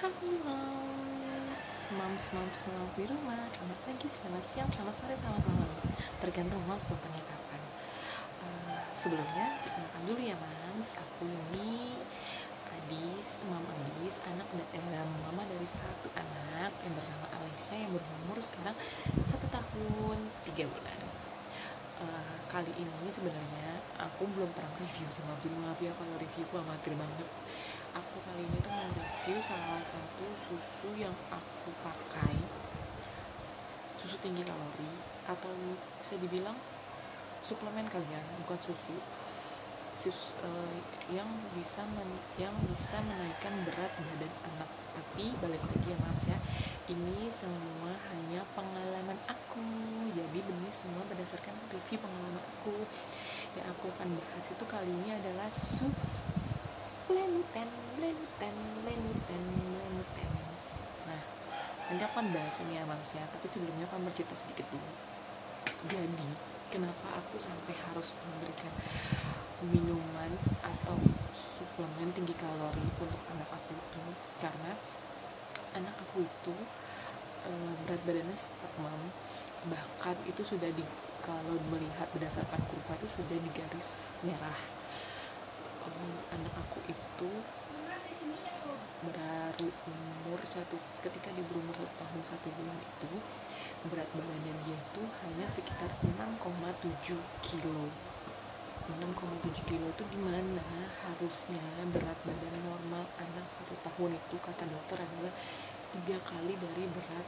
Halo Mams di rumah. Selamat pagi, selamat siang, selamat sore, selamat malam. Tergantung Mams nontonnya kapan. Sebelumnya perkenalkan dulu ya Mams. Aku ini Adis, anak mama dari satu anak yang bernama Alessia yang berumur sekarang 1 tahun 3 bulan. Kali ini sebenarnya aku belum pernah review sih Mams. Maaf ya kalau review aku amatir banget. Aku kali ini tuh mau review salah satu susu yang aku pakai, susu tinggi kalori atau bisa dibilang suplemen kali ya, bukan susu. Yang bisa menaikkan berat badan anak. Tapi balik lagi ya Mams ya, ini semua hanya pengalaman aku, jadi benih semua berdasarkan review pengalaman aku. Yang aku akan bahas itu kali ini adalah susu Blenduten. Nah, nanti aku akan bahas ini ya Mams ya, tapi sebelumnya aku bercerita sedikit dulu. Jadi, kenapa aku sampai harus memberikan minuman atau suplemen tinggi kalori untuk anak aku itu? Karena anak aku itu berat badannya stuck Mams, bahkan itu sudah kalau melihat berdasarkan kurva itu sudah di garis merah. Anak aku itu baru ketika dia berumur 1 tahun 1 bulan itu berat badannya dia itu hanya sekitar 6,7 kilo. 6,7 kilo itu dimana harusnya berat badan normal anak 1 tahun itu kata dokter adalah 3 kali dari berat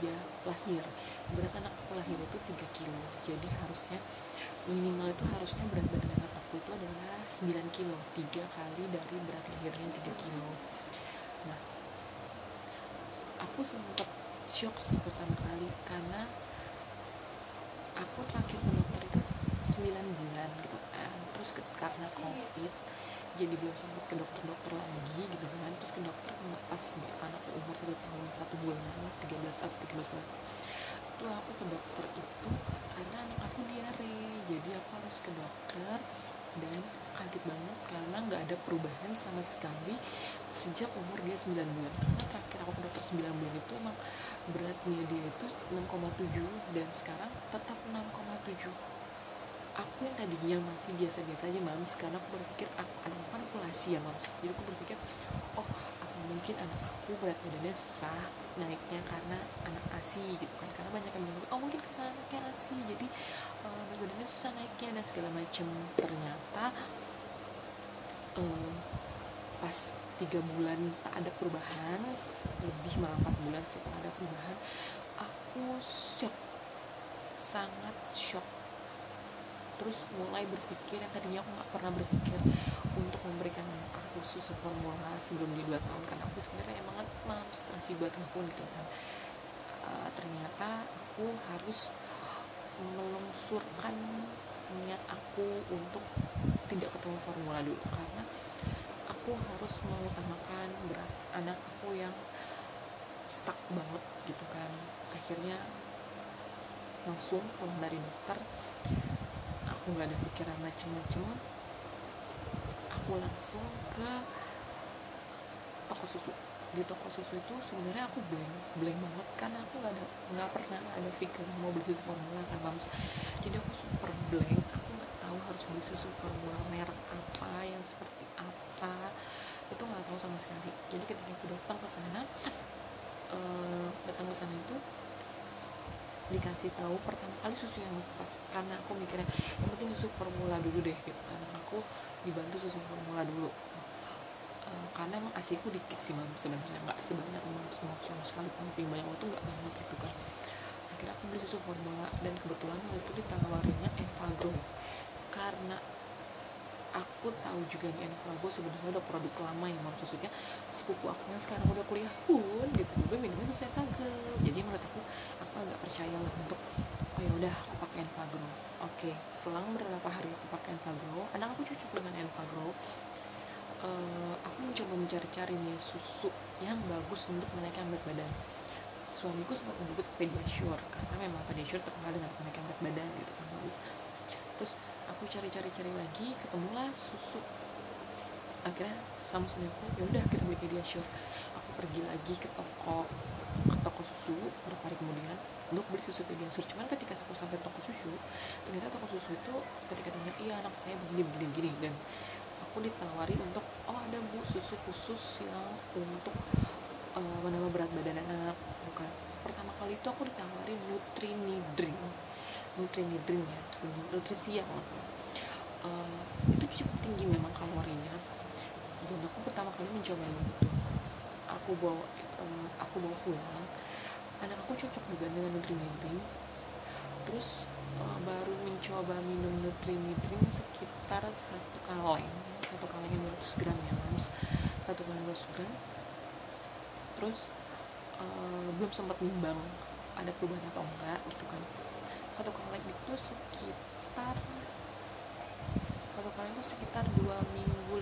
dia lahir. Berat anak aku lahir itu 3 kilo, jadi harusnya minimal itu harusnya berat badan anak aku itu adalah 9 kilo, 3 kali dari berat lahirnya 3 kilo. Nah, aku sempat shock sih pertama kali, karena aku terakhir ke dokter itu 9 bulan gitu kan. Terus karena covid jadi belum sempat ke dokter lagi gitu kan. Terus ke dokter pas anak umur 1 tahun 1 bulan 13 bulan itu aku ke dokter itu karena anak aku diare. Jadi aku harus ke dokter dan kaget banget karena nggak ada perubahan sama sekali sejak umur dia 9 bulan. Karena terakhir aku ke dokter 9 bulan itu emang beratnya dia itu 6,7 dan sekarang tetap 6,7. Aku yang tadinya masih biasa-biasa aja Mams, karena aku berpikir anak kan full ASI ya Mams. Jadi aku berpikir, oh apa mungkin anak aku berat badannya susah naiknya karena anak ASI gitu kan. Karena banyak yang bilang, oh mungkin karena anaknya ASI jadi berat badannya susah naiknya dan segala macam. Ternyata pas 3 bulan tak ada perubahan, lebih malah 4 bulan setelah ada perubahan, aku shock, sangat shock. Terus mulai berpikir yang tadinya aku nggak pernah berpikir untuk memberikan anak aku susu formula sebelum dia 2 tahun, karena aku sebenarnya emang menstruasi 2 tahun gitu kan. Ternyata aku harus melungsurkan niat aku untuk tidak ketemu formula dulu, karena aku harus mengutamakan berat anak aku yang stuck banget gitu kan. Akhirnya langsung pulang dari dokter, aku nggak ada pikiran macem-macem, aku langsung ke toko susu. Di toko susu itu sebenarnya aku blank banget karena aku nggak pernah ada pikiran mau beli susu formula kan Mams. Jadi aku super blank, aku nggak tahu harus beli susu formula merek apa, yang seperti apa, itu nggak tahu sama sekali. Jadi ketika aku datang ke sana itu dikasih tahu pertama kali susu yang aku pakai, karena aku mikirnya yang penting susu formula dulu deh gitu kan. Aku dibantu susu formula dulu karena emang asiku dikit sih Mam, sebenarnya nggak sebanyak Mams sama sekali, paling banyak waktu nggak banget gitu kan. Akhirnya aku beli susu formula dan kebetulan waktu itu ditawarinnya Enfagrow, karena aku tahu juga nih Enfagrow sebenarnya udah produk lama ya Mam, susunya sepupu aku yang sekarang udah kuliah pun gitu gue minumnya susu Enfagrow. Jadi menurut aku agak percaya lah untuk oh ya udah aku pakai Enfagrow. Oke, selang beberapa hari aku pakai Enfagrow, anak aku cocok dengan Enfagrow. Aku mencoba mencari-cari nih susu yang bagus untuk menaikkan berat badan. Suamiku sempat menyebut Pediasure karena memang Pediasure terkenal dengan menaikkan berat badan gitu kan bagus. Terus aku cari lagi, ketemulah susu. Akhirnya sama suamiku, ya udah kita beli Pediasure. Aku aku pergi lagi ke toko susu beberapa hari kemudian untuk beli susu Pediasure. Cuman ketika aku sampai toko susu, ternyata toko susu itu ketika tanya, iya anak saya begini, dan aku ditawari untuk, oh ada bu susu khusus yang untuk menambah berat badan anak. Bukan pertama kali itu aku ditawari Nutrinidring ya, nutrisi ya. Itu cukup tinggi memang kalorinya, dan aku pertama kali mencoba itu. Aku bawa pulang, anak aku cocok juga dengan Nutrinidring. Terus baru mencoba minum Nutrinidring sekitar 1 kaleng 200 gram ya mams, 1 kaleng 200 gram. Terus belum sempat nimbang ada perubahan atau enggak gitu kan. 1 kaleng itu sekitar 2 minggu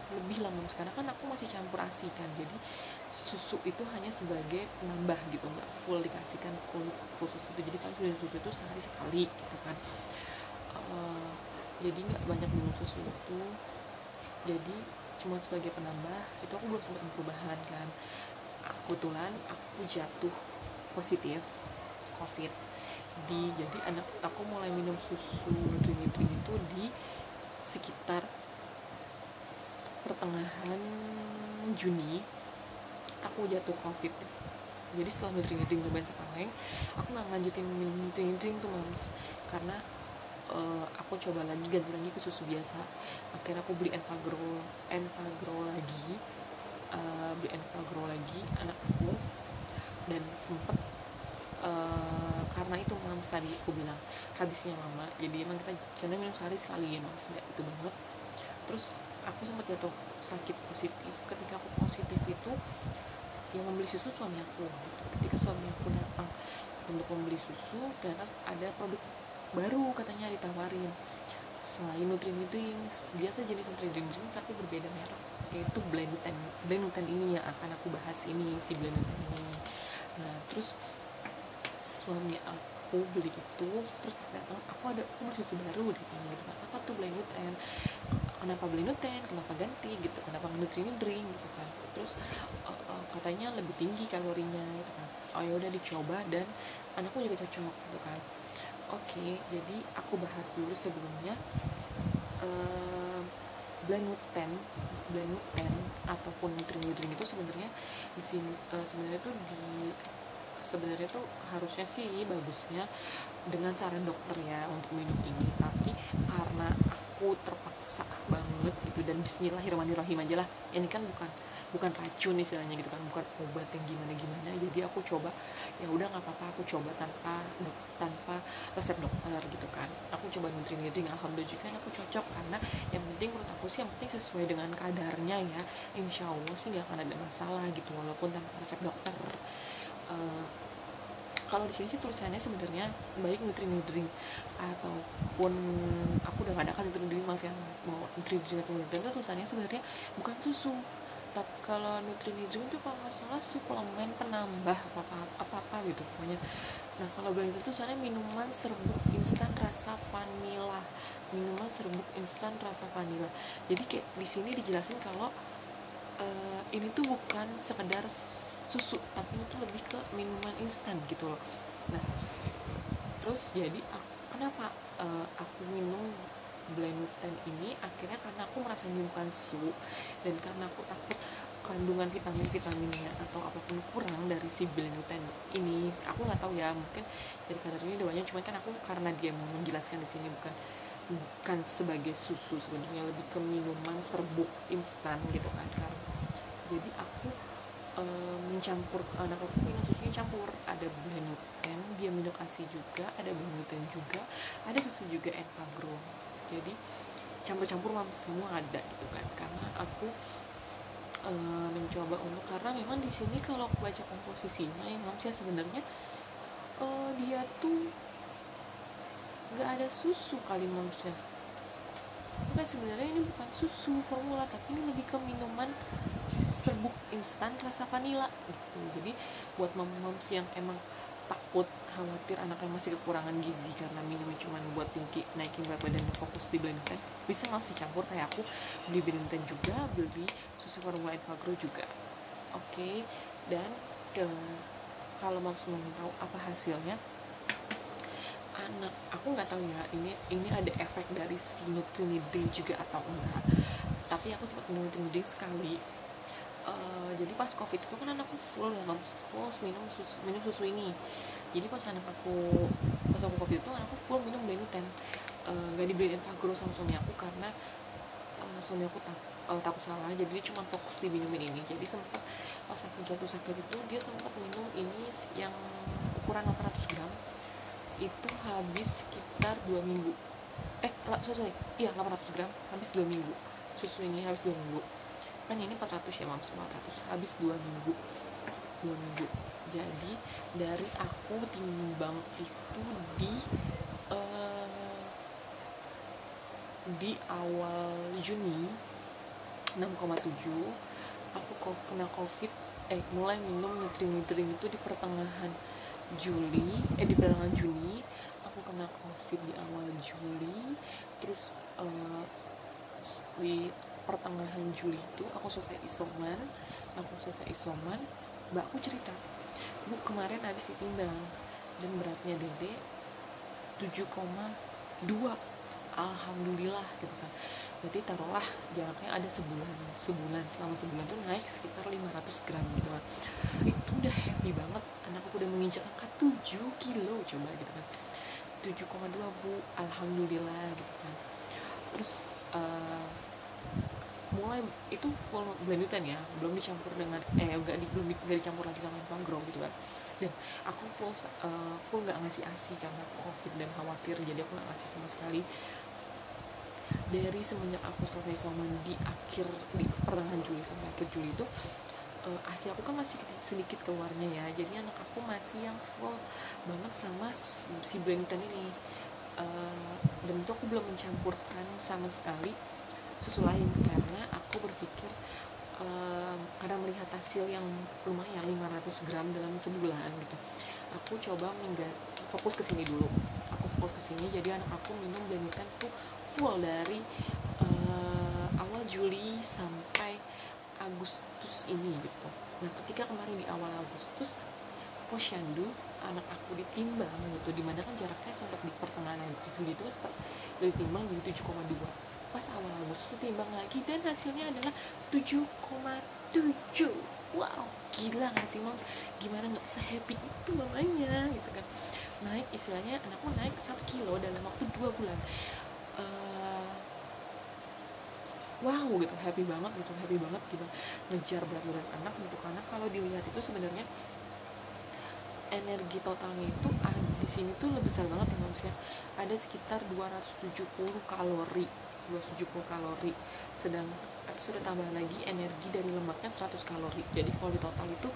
lebih lah mams, karena kan aku masih campur ASI kan, jadi susu itu hanya sebagai penambah gitu, nggak full dikasihkan full susu itu. Jadi kan susu itu sehari sekali gitu kan. Jadi nggak banyak minum susu itu, jadi cuma sebagai penambah. Itu aku belum sempat perubahan kan. Kebetulan aku jatuh positif COVID. Jadi anak aku mulai minum susu Nutrinidring itu di sekitar pertengahan Juni. Aku jatuh COVID. Jadi setelah Nutrinidring nyobain sekaleng, aku nggak lanjutin minum Nutrinidring tuh mams, karena aku coba lagi, ganti lagi ke susu biasa. Akhirnya aku beli Enfagrow lagi anakku, dan sempet karena itu mams tadi aku bilang habisnya lama, jadi emang kita karena minum sehari sekali ya mams, nggak itu banget. Terus aku sempat jatuh sakit positif. Ketika aku positif itu yang membeli susu suami aku gitu. Ketika suami aku datang untuk membeli susu, ternyata ada produk baru katanya ditawarin selain Nutrinidring, biasa jenis Nutrinidring tapi berbeda merek, yaitu Blenduten ini yang akan aku bahas ini, si Blenduten ini. Nah terus suami aku beli itu, terus datang, aku beli susu baru gitu kan, apa tuh Blenduten, kenapa Blenduten, kenapa ganti gitu, kenapa Nutrinidring gitu kan. Terus katanya lebih tinggi kalorinya gitu kan. Oh ya udah dicoba, dan anakku juga cocok gitu kan. Oke, jadi aku bahas dulu sebelumnya. Blenduten ataupun Nutrinidring itu sebenarnya di sini sebenarnya tuh harusnya sih bagusnya dengan saran dokter ya untuk minum ini, tapi karena aku terpaksa banget gitu, dan bismillahirrahmanirrahim aja lah, ini kan bukan racun istilahnya gitu kan, bukan obat yang gimana, jadi aku coba, ya udah nggak apa-apa, aku coba tanpa resep dokter gitu kan. Aku coba Nutrinidring, alhamdulillah juga aku cocok, karena yang penting menurut aku sih yang penting sesuai dengan kadarnya ya, insya Allah sih nggak akan ada masalah gitu, walaupun tanpa resep dokter. Kalau di sini sih tulisannya sebenarnya baik Nutrinidring ataupun aku udah nggak ada kan Nutrinidring, maaf ya, mau Nutrinidring atau Blenduten itu tulisannya sebenarnya bukan susu. Tapi kalau Nutrinidring itu kalau nggak salah suplemen penambah apa gitu pokoknya. Nah kalau Blenduten itu tulisannya minuman serbuk instan rasa vanila. Jadi kayak di sini dijelasin kalau ini tuh bukan sekedar susu, tapi itu lebih ke minuman instan gitu loh. Nah terus jadi kenapa aku minum Blenduten ini, akhirnya karena aku merasa ini bukan susu, dan karena aku takut kandungan vitaminnya atau apapun kurang dari si Blenduten ini. Aku nggak tahu ya, mungkin dari kadar ini udah banyak, cuman kan aku karena dia mau menjelaskan di sini bukan sebagai susu, sebenarnya lebih ke minuman serbuk instan gitu kan. Jadi aku mencampur, anak aku minum susunya campur, ada Blenduten, dia minum ASI juga, ada Blenduten juga, ada susu juga Enfagrow. Jadi campur-campur mams semua ada gitu kan, karena aku mencoba untuk, karena memang di sini kalau aku baca komposisinya ya mams ya, sebenarnya dia tuh nggak ada susu kali mams ya. Tapi sebenarnya ini bukan susu formula, tapi ini lebih ke minuman serbuk instan rasa vanila gitu. Jadi buat moms yang emang takut, khawatir anaknya masih kekurangan gizi karena minumnya cuma buat naikin berat badan dan fokus di Blenduten, bisa masih campur kayak aku, beli Blenduten juga, beli susu formula Enfagrow juga Oke. Dan kalau mau tahu apa hasilnya, anak aku nggak tahu ya ini ada efek dari si Nutriniding juga atau enggak, tapi aku sempat minum Nutriniding sekali. Jadi pas covid itu kan anakku full ya, full minum susu ini. Jadi pas aku covid itu anakku full minum Beniten. Nggak dibeliin Enfagrow sama suami aku karena suami aku takut salah, jadi dia cuma fokus di minumin ini. Jadi sempat pas aku jatuh sakit itu dia sempat minum ini yang ukuran 800 gram itu habis sekitar 2 minggu. Iya 800 gram habis 2 minggu. Susu ini habis 2 minggu. Kan ini 400 ya mams, 400 habis 2 minggu. Jadi dari aku timbang itu di awal Juni 6,7, aku kena covid, mulai minum Nutri-Nutri itu di pertengahan Juni, aku kena covid di awal Juli. Terus di pertengahan Juli itu aku selesai isoman, mbakku cerita, Bu kemarin habis ditimbang dan beratnya Dede 7,2, alhamdulillah gitu kan. Berarti taruhlah jaraknya ada sebulan, selama sebulan tuh naik sekitar 500 gram gitu kan. Itu udah happy banget, anakku udah menginjak angka 7 kilo coba gitu kan. 7,2 Bu, alhamdulillah gitu kan. Terus mulai itu full blendutan ya, belum dicampur dengan belum dicampur lagi sama Enfagrow gitu kan. Dan aku full nggak ngasih ASI karena covid dan khawatir, jadi aku nggak ngasih sama sekali. Dari semenjak aku selesai isoman di pertengahan Juli sampai akhir Juli itu ASI aku kan masih sedikit keluarnya ya, jadi anak aku masih yang full banget sama si blendutan ini. Dan itu aku belum mencampurkan sama sekali susu lain karena aku berpikir karena melihat hasil yang lumayan 500 gram dalam sebulan gitu, aku coba fokus ke sini dulu. Jadi anak aku minum Beniten tuh full dari awal Juli sampai Agustus ini gitu. Nah ketika kemarin di awal Agustus posyandu anak aku ditimbang gitu, dimana kan jaraknya sempat di pertengahan Juli itu sempat ditimbang jadi 7,2. Pas awal Agustus timbang lagi dan hasilnya adalah 7,7. Wow, gila gak sih Mams? Gimana gak se-happy itu mamanya gitu kan. Naik, istilahnya anakku naik 1 kilo dalam waktu 2 bulan. Wow gitu, happy banget gitu ngejar berat badan anak. Untuk anak kalau dilihat itu sebenarnya energi totalnya itu di sini tuh lebih besar banget ya Mams ya. Ada sekitar 270 kalori, sedang sudah tambah lagi energi dari lemaknya 100 kalori. Jadi kalau di total itu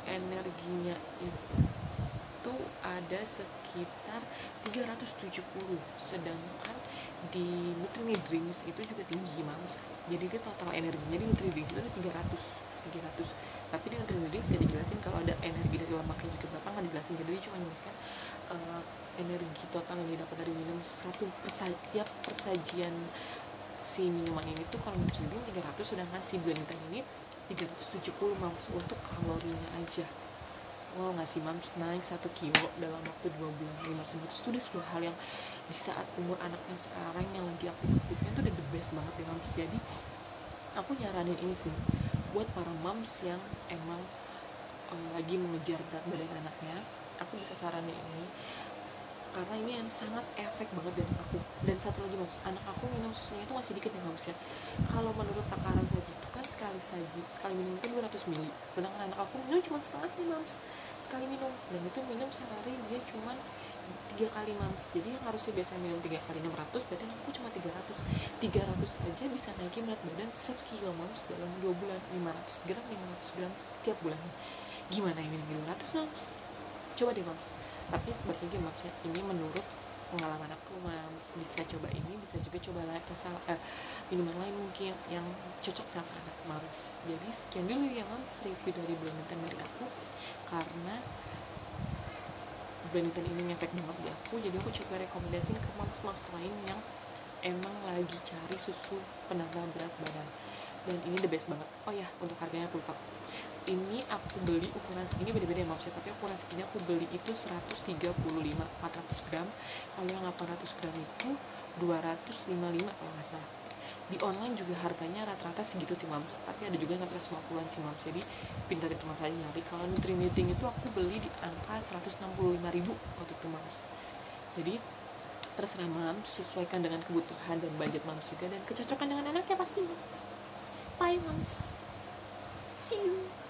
energinya itu ada sekitar 370, sedangkan di Nutri-Drinks itu juga tinggi Mams. Jadi dia total energinya di Nutri-Drinks itu ada 300. Tapi di Nutri-Drinks gak dijelasin kalau ada energi dari lemaknya juga berapa, nggak dijelasin. Jadi dia cuma menuliskan energi total yang didapat dari minum tiap persajian si minuman ini tuh kalau Nutri-Drinks 300, sedangkan si Beniten ini 370 Mams untuk kalorinya aja. Wow gak sih Mams, naik 1 kilo dalam waktu 2 bulan. 500 itu udah sebuah hal yang di saat umur anaknya sekarang yang lagi aktif-aktifnya tuh udah the best banget ya Mams. Jadi aku nyaranin ini sih buat para Mams yang emang lagi mengejar berat badan anaknya. Aku bisa saranin ini karena ini yang sangat efek banget dari aku. Dan satu lagi Mams, anak aku minum susunya itu masih dikit ya Mams ya. Kalau menurut takaran saja itu kan sekali minum itu 200 ml, sedangkan anak aku minum cuma setengahnya Mams sekali minum. Dan itu minum sehari dia cuma 3 kali Mams. Jadi yang harusnya biasa minum 3 kali 600, berarti anak aku cuma 300 aja bisa naikin berat badan 1 kilo Mams dalam 2 bulan. 500 gram setiap bulannya. Gimana yang minum 200 Mams? Coba deh Mams. Tapi seperti lagi Mams ya, ini menurut pengalaman aku Mams. Bisa coba ini, bisa juga coba minuman lain mungkin yang cocok sama anak Mams. Jadi sekian dulu ya Mams review dari Beniten dari aku, karena Beniten ini ngefek banget di aku. Jadi aku coba rekomendasiin ke Mams lain yang emang lagi cari susu penambah berat badan. dan ini the best banget. Oh ya, untuk harganya aku lupa. Ini aku beli ukuran segini beda-beda ya maksudnya, tapi ukuran segini aku beli itu 135 400 gram. Kalau yang 800 gram itu 255 kalau nggak salah. Di online juga harganya rata-rata segitu sih mams, tapi ada juga yang sampai 150-an sih mams. Jadi pintar di teman saya nyari. Kalau Nutri-Nuting itu aku beli di angka 165.000 waktu itu mams. Jadi terserah mams, sesuaikan dengan kebutuhan dan budget mams juga, dan kecocokan dengan anaknya pastinya. Bye mams, see you.